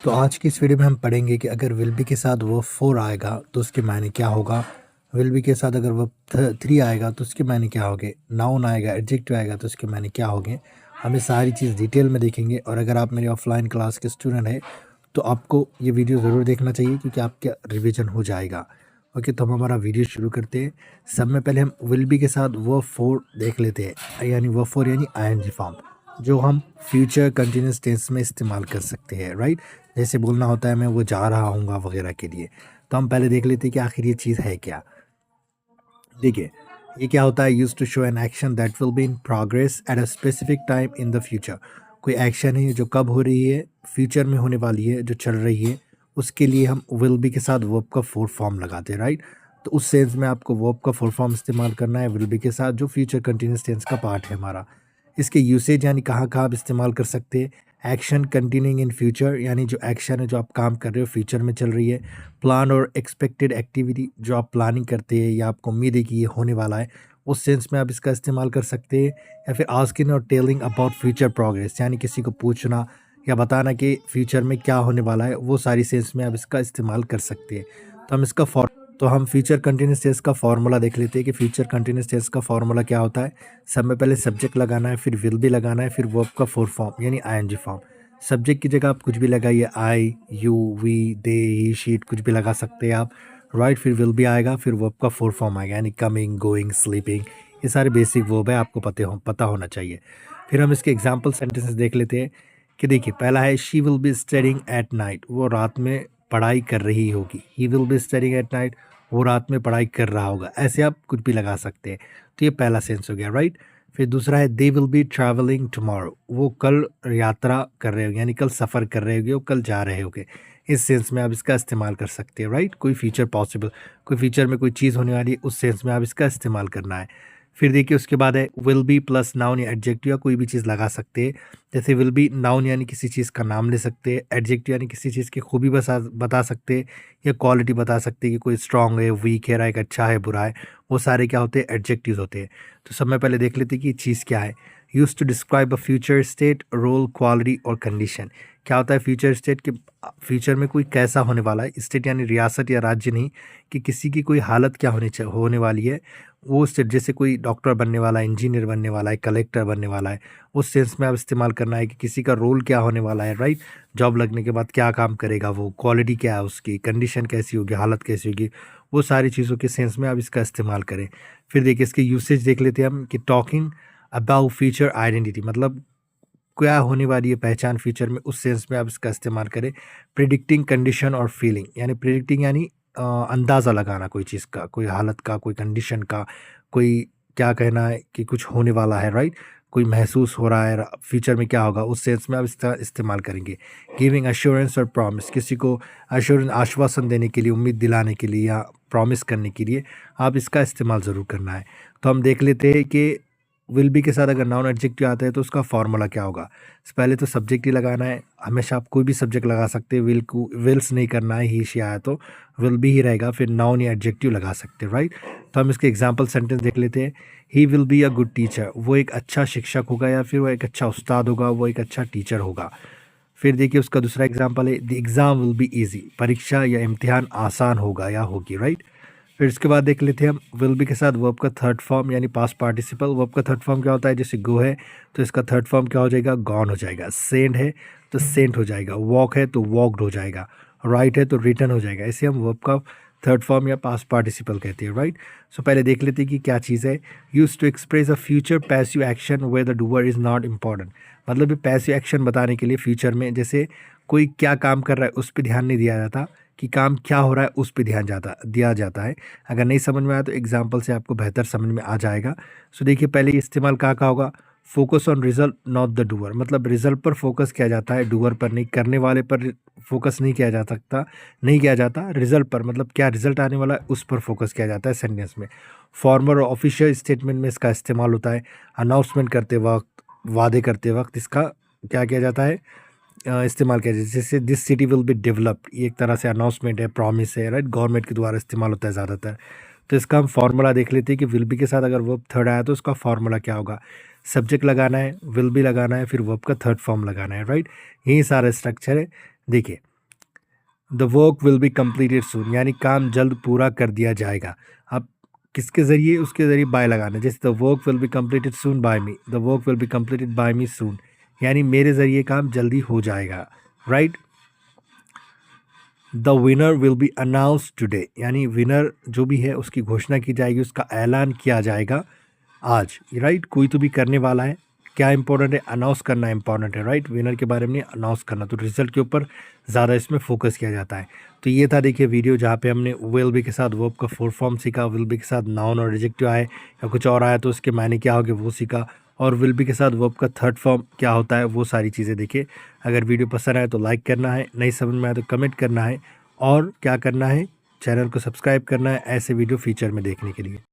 तो आज की इस वीडियो में हम पढ़ेंगे कि अगर विल बी के साथ वर्ब फोर आएगा तो उसके मायने क्या होगा। विल बी के साथ अगर वर्ब थ्री आएगा तो उसके मायने क्या होंगे। नाउन आएगा, एडजेक्टिव आएगा तो उसके मायने क्या होंगे। हम ये सारी चीज़ डिटेल में देखेंगे। और अगर आप मेरी ऑफलाइन क्लास के स्टूडेंट हैं तो आपको ये वीडियो ज़रूर देखना चाहिए क्योंकि आपका रिवीजन हो जाएगा। ओके, तो हम हमारा वीडियो शुरू करते हैं। सब में पहले हम विल बी के साथ वर्ब फोर देख लेते हैं, यानी वर्ब फोर यानी आईएनजी फॉर्म, जो हम फ्यूचर कंटिन्यूस टेंस में इस्तेमाल कर सकते हैं। राइट, जैसे बोलना होता है मैं वो जा रहा हूँगा वगैरह के लिए। तो हम पहले देख लेते हैं कि आखिर ये चीज़ है क्या। देखिए, ये क्या होता है, use to show an action that will be in progress at a specific time in the future. कोई एक्शन है जो कब हो रही है, फ्यूचर में होने वाली है, जो चल रही है, उसके लिए हम विल बी के साथ वर्ब का फोर फॉर्म लगाते हैं। राइट, तो उस सेंस में आपको वर्ब का फोर फॉर्म इस्तेमाल करना है विल बी के साथ, जो फ्यूचर कंटिन्यूस टेंस का पार्ट है हमारा। इसके यूसेज यानी कहाँ कहाँ आप इस्तेमाल कर सकते हैं। एक्शन कंटिन्यूइंग इन फ्यूचर, यानी जो एक्शन है जो आप काम कर रहे हो फ्यूचर में चल रही है। प्लान और एक्सपेक्टेड एक्टिविटी, जो आप प्लानिंग करते हैं या आपको उम्मीद है कि ये होने वाला है, उस सेंस में आप इसका इस्तेमाल कर सकते हैं। या फिर आस्किंग और टेलिंग अबाउट फ्यूचर प्रोग्रेस, यानी किसी को पूछना या बताना कि फ्यूचर में क्या होने वाला है, वो सारी सेंस में आप इसका इस्तेमाल कर सकते हैं। तो हम इसका तो हम फ्यूचर कंटिन्यूस टेंस का फार्मूला देख लेते हैं कि फ्यूचर कंटिन्यूस टेंस का फार्मूला क्या होता है। सब में पहले सब्जेक्ट लगाना है, फिर विल बी लगाना है, फिर वर्ब का फोर फॉर्म यानी आईएनजी फॉर्म। सब्जेक्ट की जगह आप कुछ भी लगाइए, I, you, we, they, he, she, कुछ भी लगा सकते हैं आप। राइट, फिर विल बी आएगा, फिर वर्ब का फोर फॉर्म आएगा यानी कमिंग, गोइंग, स्लीपिंग। ये सारे बेसिक वर्ब है, आपको पता होना चाहिए। फिर हम इसके एग्जाम्पल सेंटेंसेस देख लेते हैं कि देखिए, पहला है she will be studying at night, वो रात में पढ़ाई कर रही होगी। He will be studying at night, वो रात में पढ़ाई कर रहा होगा। ऐसे आप कुछ भी लगा सकते हैं। तो ये पहला सेंस हो गया। राइट, फिर दूसरा है they will be travelling tomorrow, वो कल यात्रा कर रहे होंगे, यानी कल सफ़र कर रहे होंगे, वो कल जा रहे होंगे। इस सेंस में आप इसका इस्तेमाल कर सकते हैं। राइट, कोई फ्यूचर पॉसिबल, कोई फ्यूचर में कोई चीज़ होने वाली है, उस सेंस में आप इसका इस्तेमाल करना है। फिर देखिए उसके बाद है विल बी प्लस नाउन या एडजेक्टिव, या कोई भी चीज़ लगा सकते हैं। जैसे विल बी नाउन यानी किसी चीज़ का नाम ले सकते हैं, एडजेक्टिव यानी किसी चीज़ की खूबी बता सकते हैं या क्वालिटी बता सकते हैं कि कोई स्ट्रांग है, वीक है, राइट, अच्छा है, बुरा है। वो सारे क्या होते हैं, एडजेक्टिव्स होते हैं। तो सब में पहले देख लेते हैं कि चीज़ क्या है। Use to describe a future state, role, quality और कंडीशन। क्या होता है फ्यूचर स्टेट के, फ्यूचर में कोई कैसा होने वाला है। स्टेट यानी रियासत या राज्य नहीं, कि किसी की कोई हालत क्या होने वाली है। वो स्टेट, जैसे कोई डॉक्टर बनने वाला है, इंजीनियर बनने वाला है, कलेक्टर बनने वाला है, उस सेंस में आप इस्तेमाल करना है कि किसी का रोल क्या होने वाला है। राइट, जॉब लगने के बाद क्या काम करेगा वो, क्वालिटी क्या है उसकी, कंडीशन कैसी होगी, हालत कैसी होगी, वो सारी चीज़ों के सेंस में आप इसका इस्तेमाल करें। फिर देखिए इसके यूसेज देख लेते हैं हम कि टॉकिंग अबाउट फ्यूचर आइडेंटिटी, मतलब क्या होने वाली है पहचान फ्यूचर में, उस सेंस में आप इसका इस्तेमाल करें। प्रिडिक्टिंग कंडीशन और फीलिंग, यानी प्रिडिक्टिंग यानी अंदाज़ा लगाना कोई चीज़ का, कोई हालत का, कोई कंडीशन का, कोई क्या कहना है कि कुछ होने वाला है। राइट, कोई महसूस हो रहा है फ्यूचर में क्या होगा, उस सेंस में आप इसका इस्तेमाल करेंगे। गिविंग अश्योरेंस और प्रॉमिस, किसी को अश्योरेंस, आश्वासन देने के लिए, उम्मीद दिलाने के लिए या प्रॉमिस करने के लिए आप इसका इस्तेमाल ज़रूर करना है। तो हम देख लेते हैं कि विल बी के साथ अगर नाउन एडजेक्टिव आता है तो उसका फार्मूला क्या होगा। पहले तो सब्जेक्ट ही लगाना है, हमेशा आप कोई भी सब्जेक्ट लगा सकते हैं। विल को विल्स नहीं करना है, ही शी आया तो विल बी ही रहेगा, फिर नाउन या एडजेक्टिव लगा सकते हैं। राइट, तो हम इसके एग्जांपल सेंटेंस देख लेते हैं। He will be a good teacher, वो एक अच्छा शिक्षक होगा या फिर वो एक अच्छा उस्ताद होगा, वो एक अच्छा टीचर होगा। फिर देखिए उसका दूसरा एग्जाम्पल है the exam will be easy, परीक्षा या इम्तिहान आसान होगा या होगी। राइट, फिर इसके बाद देख लेते हैं हम विल बी के साथ वर्ब का थर्ड फॉर्म यानी पास्ट पार्टिसिपल। वर्ब का थर्ड फॉर्म क्या होता है, जैसे गो है तो इसका थर्ड फॉर्म क्या हो जाएगा, गॉन हो जाएगा। सेंड है तो सेंट हो जाएगा। वॉक है तो वॉकड हो जाएगा। राइट है तो रिटर्न हो जाएगा। इसे हम वर्ब का थर्ड फॉर्म या पास्ट पार्टिसिपल कहते हैं। राइट, सो पहले देख लेते हैं कि क्या चीज़ है। Use to express a future passive action where the doer is not important, मतलब ये पैसिव एक्शन बताने के लिए फ्यूचर में जैसे कोई क्या काम कर रहा है उस पर ध्यान नहीं दिया जाता, कि काम क्या हो रहा है उस पे ध्यान दिया जाता है। अगर नहीं समझ में आया तो एग्जांपल से आपको बेहतर समझ में आ जाएगा। सो देखिए पहले ये इस्तेमाल कहाँ होगा, focus on result not the doer, मतलब रिजल्ट पर फोकस किया जाता है, डूअर पर नहीं, करने वाले पर फोकस नहीं किया जा सकता, नहीं किया जाता। रिजल्ट पर, मतलब क्या रिजल्ट आने वाला है उस पर फोकस किया जाता है सेंटेंस में। फॉर्मल और ऑफिशियल स्टेटमेंट में इसका इस्तेमाल होता है। अनाउंसमेंट करते वक्त, वादे करते वक्त इसका क्या किया जाता है, इस्तेमाल किया जाए। जैसे this city will be developed, ये एक तरह से अनाउंसमेंट है, प्रॉमिस है। राइट, गवर्नमेंट के द्वारा इस्तेमाल होता है ज़्यादातर। तो इसका हम फार्मूला देख लेते हैं कि विल बी के साथ अगर वर्ब थर्ड आया तो उसका फार्मूला क्या होगा। सब्जेक्ट लगाना है, विल बी लगाना है, फिर वर्ब का थर्ड फॉर्म लगाना है। राइट, यही सारा स्ट्रक्चर है। देखिए the work will be completed soon, यानी काम जल्द पूरा कर दिया जाएगा। अब किसके ज़रिए? उसके ज़रिए बाय लगाना। जैसे the work will be completed soon by me, the work will be completed by me soon, यानी मेरे ज़रिए काम जल्दी हो जाएगा, right. The winner will be announce today, यानी विनर जो भी है उसकी घोषणा की जाएगी, उसका ऐलान किया जाएगा आज, राइट। कोई तो भी करने वाला है। क्या इंपॉर्टेंट है? अनाउंस करना इंपॉर्टेंट है, राइट। विनर के बारे में अनाउंस करना, तो रिजल्ट के ऊपर ज़्यादा इसमें फोकस किया जाता है। तो ये था देखिए वीडियो, जहाँ पे हमने विल बी के साथ वर्ब का फुल फॉर्म सीखा, विल बी के साथ नाउन और एडजेक्टिव आए या कुछ और आया तो उसके मायने क्या होंगे वो सीखा, और विल बी के साथ वर्ब का थर्ड फॉर्म क्या होता है वो सारी चीज़ें देखिए। अगर वीडियो पसंद आए तो लाइक करना है, नहीं समझ में आए तो कमेंट करना है, और क्या करना है, चैनल को सब्सक्राइब करना है ऐसे वीडियो फ्यूचर में देखने के लिए।